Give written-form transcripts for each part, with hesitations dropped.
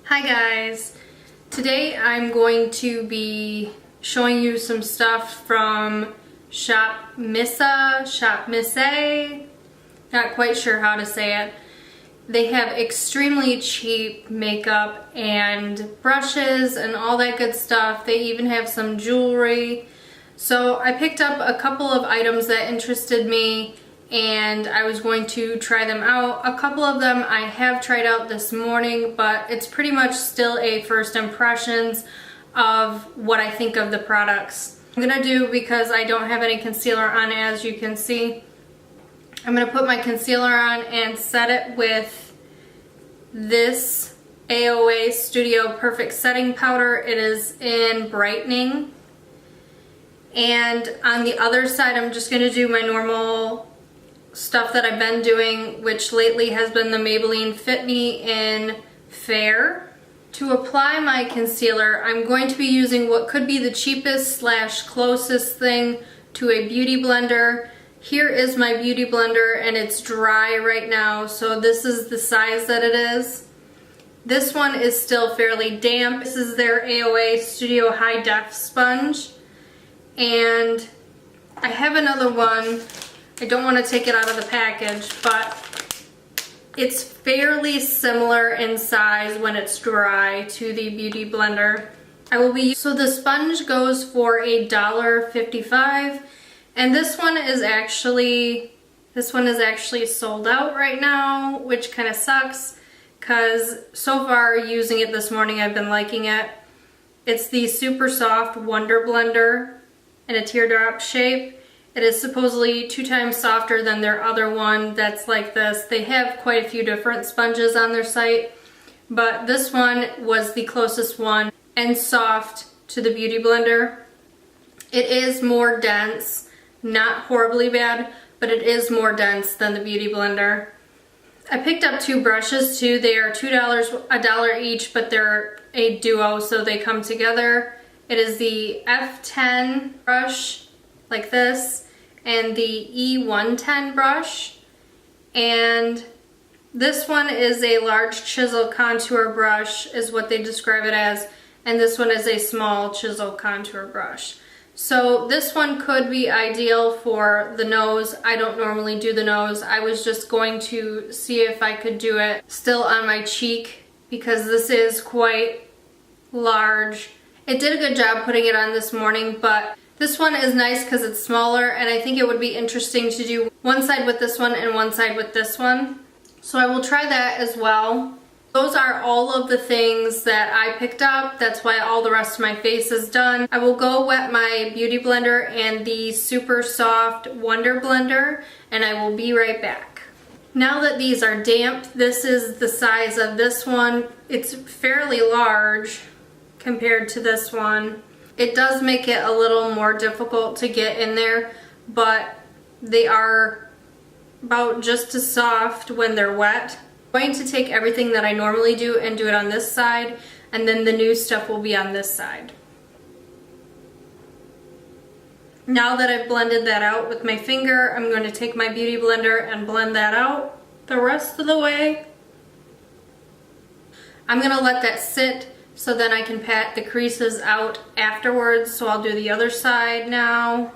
Hi guys! Today I'm going to be showing you some stuff from ShopMissA, not quite sure how to say it. They have extremely cheap makeup and brushes and all that good stuff. They even have some jewelry. So I picked up a couple of items that interested me and I was going to try them out. A couple of them I have tried out this morning, but it's pretty much still a first impressions of what I think of the products. I'm gonna do, because I don't have any concealer on, as you can see, I'm gonna put my concealer on and set it with this AOA Studio Perfect Setting Powder. It is in Brightening. And on the other side, I'm just gonna do my normal stuff that I've been doing, which lately has been the Maybelline Fit Me in Fair. To apply my concealer, I'm going to be using what could be the cheapest / closest thing to a beauty blender. Here is my beauty blender and it's dry right now, so this is the size that it is. This one is still fairly damp. This is their AOA Studio High Def Sponge. And I have another one. I don't want to take it out of the package, but it's fairly similar in size when it's dry to the Beauty Blender. So the sponge goes for $1.55, and this one is actually sold out right now, which kind of sucks, because so far using it this morning I've been liking it. It's the Super Soft Wonder Blender in a teardrop shape. It is supposedly 2 times softer than their other one that's like this. They have quite a few different sponges on their site, but this one was the closest one and soft to the Beauty Blender. It is more dense, not horribly bad, but it is more dense than the Beauty Blender. I picked up 2 brushes too. They are $2, $1 each, but they're a duo, so they come together. It is the F10 brush, like this, and the E110 brush. And this one is a large chisel contour brush, is what they describe it as, and this one is a small chisel contour brush. So this one could be ideal for the nose. I don't normally do the nose. I was just going to see if I could do it still on my cheek, because this is quite large. It did a good job putting it on this morning, but this one is nice because it's smaller, and I think it would be interesting to do one side with this one and one side with this one. So I will try that as well. Those are all of the things that I picked up. That's why all the rest of my face is done. I will go wet my Beauty Blender and the Super Soft Wonder Blender, and I will be right back. Now that these are damp, this is the size of this one. It's fairly large compared to this one. It does make it a little more difficult to get in there, but they are about just as soft when they're wet. I'm going to take everything that I normally do and do it on this side, and then the new stuff will be on this side. Now that I've blended that out with my finger, I'm going to take my Beauty Blender and blend that out the rest of the way. I'm going to let that sit so then I can pat the creases out afterwards. So I'll do the other side now.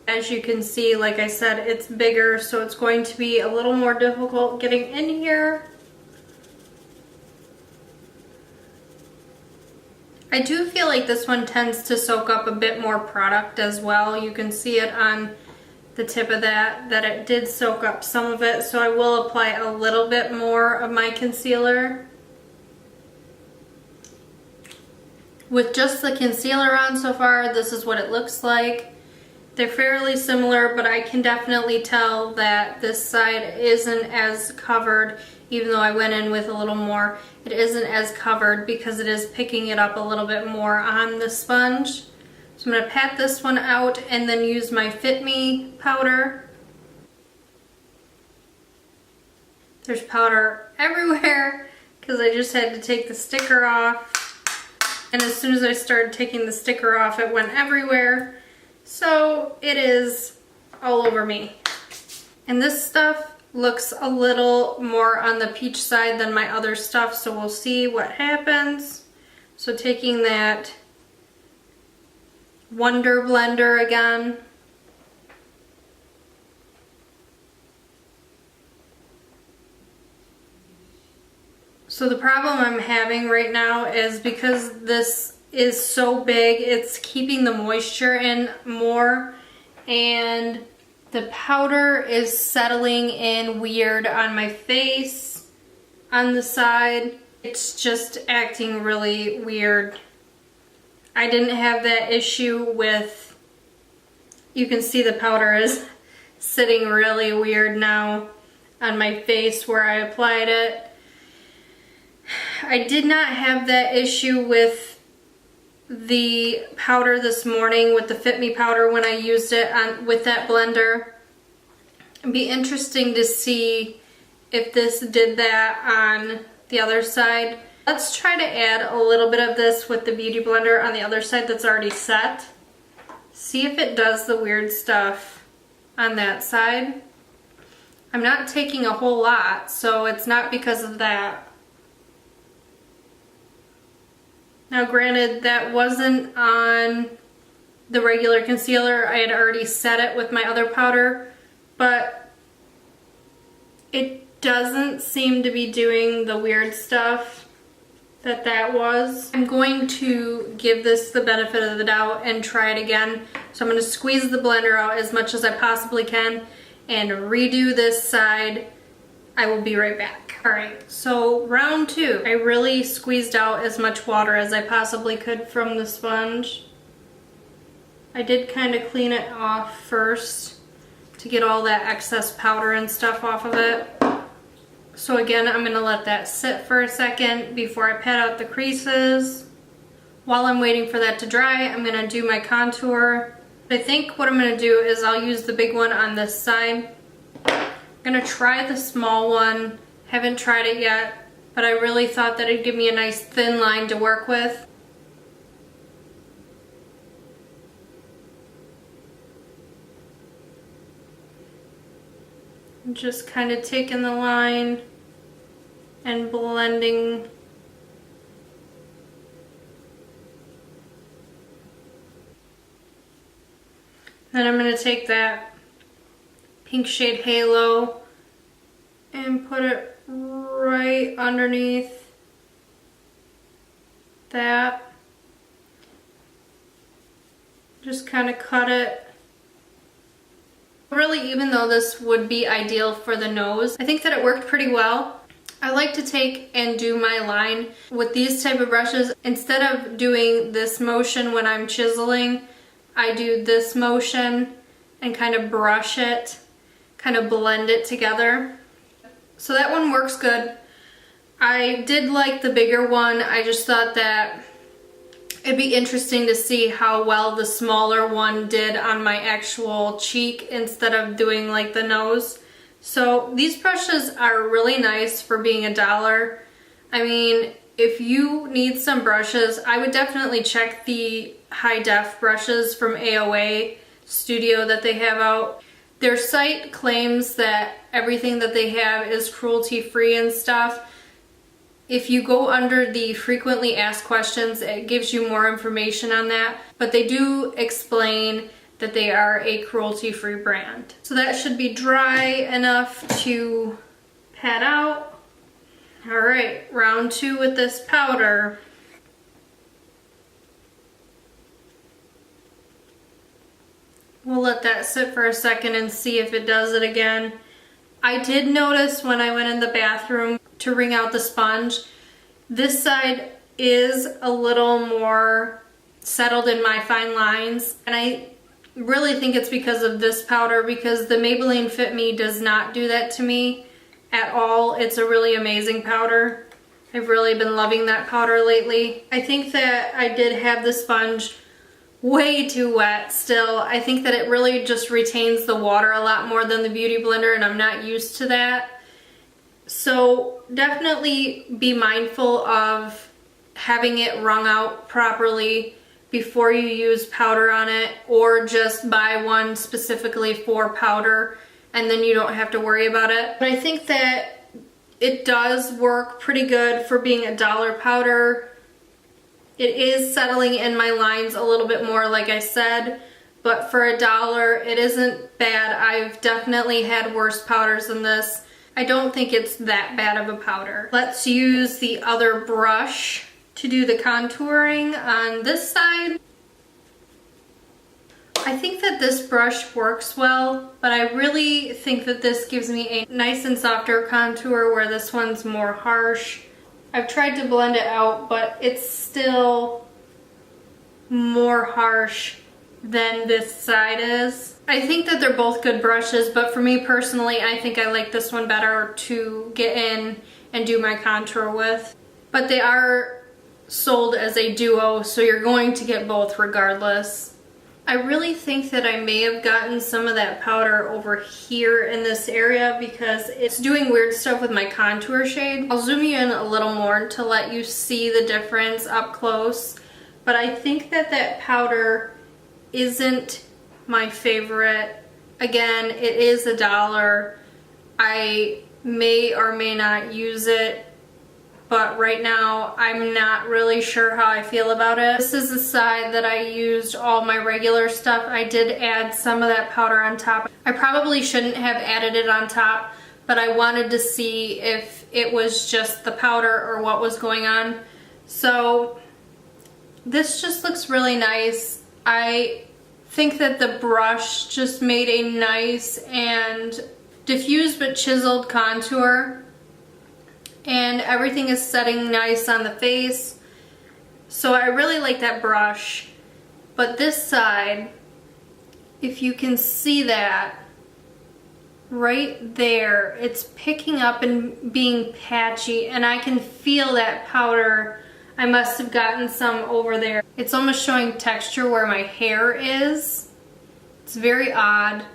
As you can see, like I said, it's bigger, so it's going to be a little more difficult getting in here. I do feel like this one tends to soak up a bit more product as well. You can see it on the tip of that it did soak up some of it, so I will apply a little bit more of my concealer. With just the concealer on so far, this is what it looks like. They're fairly similar, but I can definitely tell that this side isn't as covered. Even though I went in with a little more, it isn't as covered because it is picking it up a little bit more on the sponge. So I'm going to pat this one out and then use my Fit Me powder. There's powder everywhere because I just had to take the sticker off. And as soon as I started taking the sticker off, it went everywhere. it is all over me. And this stuff looks a little more on the peach side than my other stuff, so we'll see what happens. So taking that Wonder Blender again. So the problem I'm having right now is because this is so big, it's keeping the moisture in more, and the powder is settling in weird on my face, on the side. It's just acting really weird. I didn't have that issue with, you can see the powder is sitting really weird now on my face where I applied it. I did not have that issue with the powder this morning, with the Fit Me powder when I used it with that blender. It'd be interesting to see if this did that on the other side. Let's try to add a little bit of this with the Beauty Blender on the other side that's already set. See if it does the weird stuff on that side. I'm not taking a whole lot, so it's not because of that. Now granted, that wasn't on the regular concealer. I had already set it with my other powder, but it doesn't seem to be doing the weird stuff that was. I'm going to give this the benefit of the doubt and try it again. So I'm going to squeeze the blender out as much as I possibly can and redo this side. I will be right back. Alright, so round 2. I really squeezed out as much water as I possibly could from the sponge. I did kind of clean it off first to get all that excess powder and stuff off of it. So again, I'm going to let that sit for a second before I pat out the creases. While I'm waiting for that to dry, I'm going to do my contour. I think what I'm going to do is I'll use the big one on this side. I'm going to try the small one. Haven't tried it yet, but I really thought that it'd give me a nice thin line to work with. I'm just kind of taking the line and blending. Then I'm going to take that pink shade Halo and put it right underneath that. Just kind of cut it. Really, even though this would be ideal for the nose, I think that it worked pretty well. I like to take and do my line with these type of brushes. Instead of doing this motion when I'm chiseling, I do this motion and kind of brush it, kind of blend it together. So that one works good. I did like the bigger one. I just thought that it'd be interesting to see how well the smaller one did on my actual cheek instead of doing like the nose. So these brushes are really nice for being $1. I mean, if you need some brushes, I would definitely check the high def brushes from AOA Studio that they have out. Their site claims that everything that they have is cruelty free and stuff. If you go under the frequently asked questions, it gives you more information on that, but they do explain that they are a cruelty free brand. So that should be dry enough to pat out. All right, round 2 with this powder. We'll let that sit for a second and see if it does it again. I did notice when I went in the bathroom to wring out the sponge, this side is a little more settled in my fine lines, and I really think it's because of this powder, because the Maybelline Fit Me does not do that to me at all. It's a really amazing powder. I've really been loving that powder lately. I think that I did have the sponge way too wet still. I think that it really just retains the water a lot more than the Beauty Blender, and I'm not used to that. So definitely be mindful of having it wrung out properly before you use powder on it, or just buy one specifically for powder and then you don't have to worry about it. But I think that it does work pretty good for being a dollar powder. It is settling in my lines a little bit more, like I said, but for $1 it isn't bad. I've definitely had worse powders than this. I don't think it's that bad of a powder. Let's use the other brush to do the contouring on this side. I think that this brush works well, but I really think that this gives me a nice and softer contour where this one's more harsh. I've tried to blend it out, but it's still more harsh than this side is. I think that they're both good brushes, but for me personally, I think I like this one better to get in and do my contour with. But they are sold as a duo, so you're going to get both regardless. I really think that I may have gotten some of that powder over here in this area because it's doing weird stuff with my contour shade. I'll zoom you in a little more to let you see the difference up close, but I think that that powder isn't my favorite. Again, it is $1. I may or may not use it, but right now I'm not really sure how I feel about it. This is the side that I used all my regular stuff. I did add some of that powder on top. I probably shouldn't have added it on top, but I wanted to see if it was just the powder or what was going on. So this just looks really nice. I think that the brush just made a nice and diffused but chiseled contour. And everything is setting nice on the face. So I really like that brush. But this side, if you can see that, right there, it's picking up and being patchy, and I can feel that powder. I must have gotten some over there. It's almost showing texture where my hair is. It's very odd.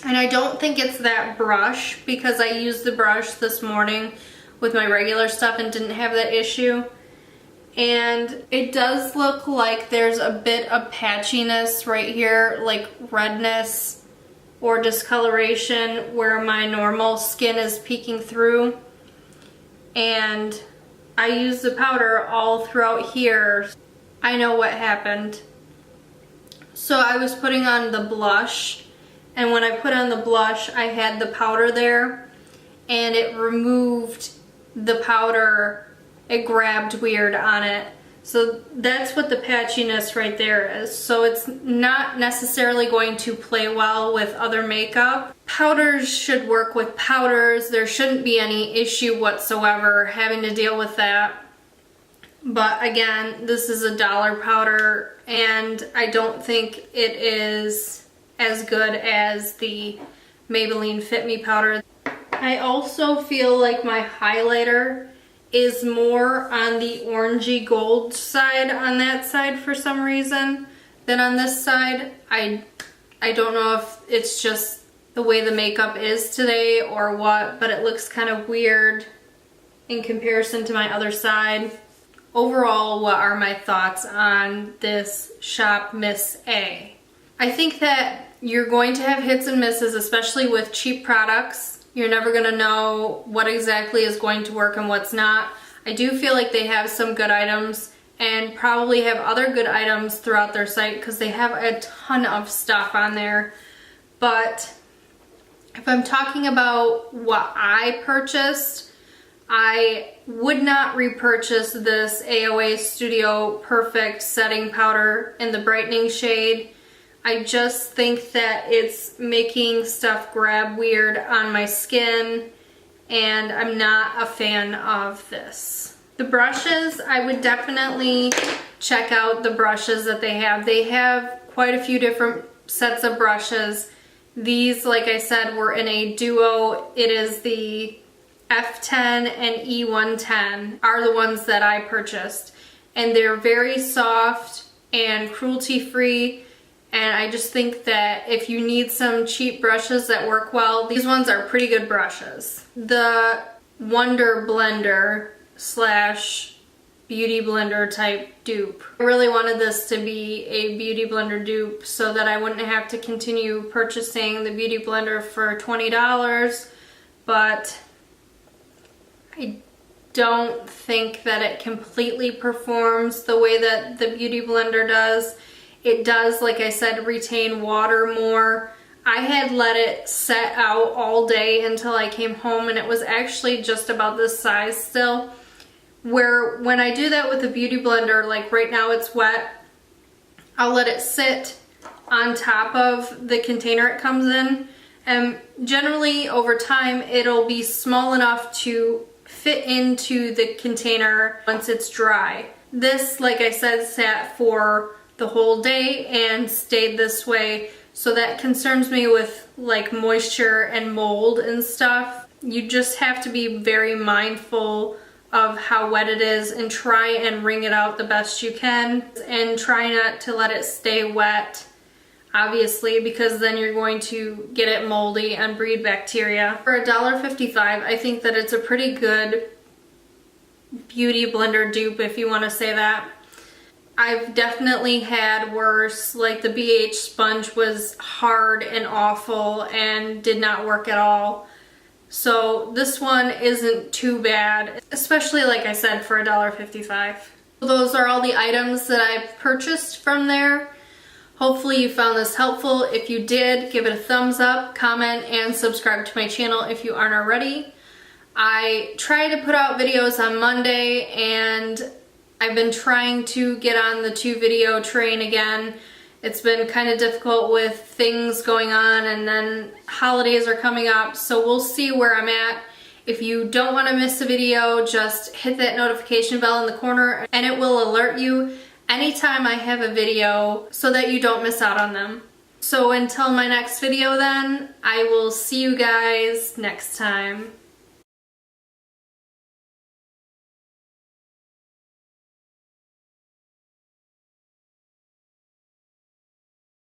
And I don't think it's that brush because I used the brush this morning with my regular stuff and didn't have that issue. And it does look like there's a bit of patchiness right here, like redness or discoloration where my normal skin is peeking through. And I used the powder all throughout here. I know what happened. So I was putting on the blush, and when I put on the blush, I had the powder there, and it removed the powder. It grabbed weird on it. So that's what the patchiness right there is. So it's not necessarily going to play well with other makeup. Powders should work with powders. There shouldn't be any issue whatsoever having to deal with that. But again, this is $1 powder, and I don't think it is as good as the Maybelline Fit Me powder. I also feel like my highlighter is more on the orangey gold side on that side for some reason than on this side. I don't know if it's just the way the makeup is today or what, but it looks kind of weird in comparison to my other side. Overall, what are my thoughts on this ShopMissA? I think that you're going to have hits and misses, especially with cheap products. You're never going to know what exactly is going to work and what's not. I do feel like they have some good items and probably have other good items throughout their site because they have a ton of stuff on there. But if I'm talking about what I purchased, I would not repurchase this AOA Studio Perfect Setting Powder in the Brightening shade. I just think that it's making stuff grab weird on my skin, and I'm not a fan of this. The brushes, I would definitely check out the brushes that they have. They have quite a few different sets of brushes. These, like I said, were in a duo. It is the F10 and E110 are the ones that I purchased. And they're very soft and cruelty-free. And I just think that if you need some cheap brushes that work well, these ones are pretty good brushes. The Wonder Blender slash Beauty Blender type dupe. I really wanted this to be a Beauty Blender dupe so that I wouldn't have to continue purchasing the Beauty Blender for $20, but I don't think that it completely performs the way that the Beauty Blender does. It does, like I said, retain water more. I had let it set out all day until I came home, and it was actually just about this size still. Where when I do that with the Beauty Blender, like right now it's wet, I'll let it sit on top of the container it comes in, and generally over time it'll be small enough to fit into the container once it's dry. This, like I said, sat for the whole day and stayed this way, so that concerns me with like moisture and mold and stuff. You just have to be very mindful of how wet it is and try and wring it out the best you can, and try not to let it stay wet, obviously, because then you're going to get it moldy and breed bacteria. For $1.55, I think that it's a pretty good Beauty Blender dupe, if you want to say that. I've definitely had worse, like the BH sponge was hard and awful and did not work at all. So this one isn't too bad, especially like I said for $1.55. Those are all the items that I purchased from there. Hopefully you found this helpful. If you did, give it a thumbs up, comment, and subscribe to my channel if you aren't already. I try to put out videos on Monday, and I've been trying to get on the 2-video train again. It's been kind of difficult with things going on, and then holidays are coming up, so we'll see where I'm at. If you don't want to miss a video, just hit that notification bell in the corner and it will alert you anytime I have a video so that you don't miss out on them. So until my next video then, I will see you guys next time.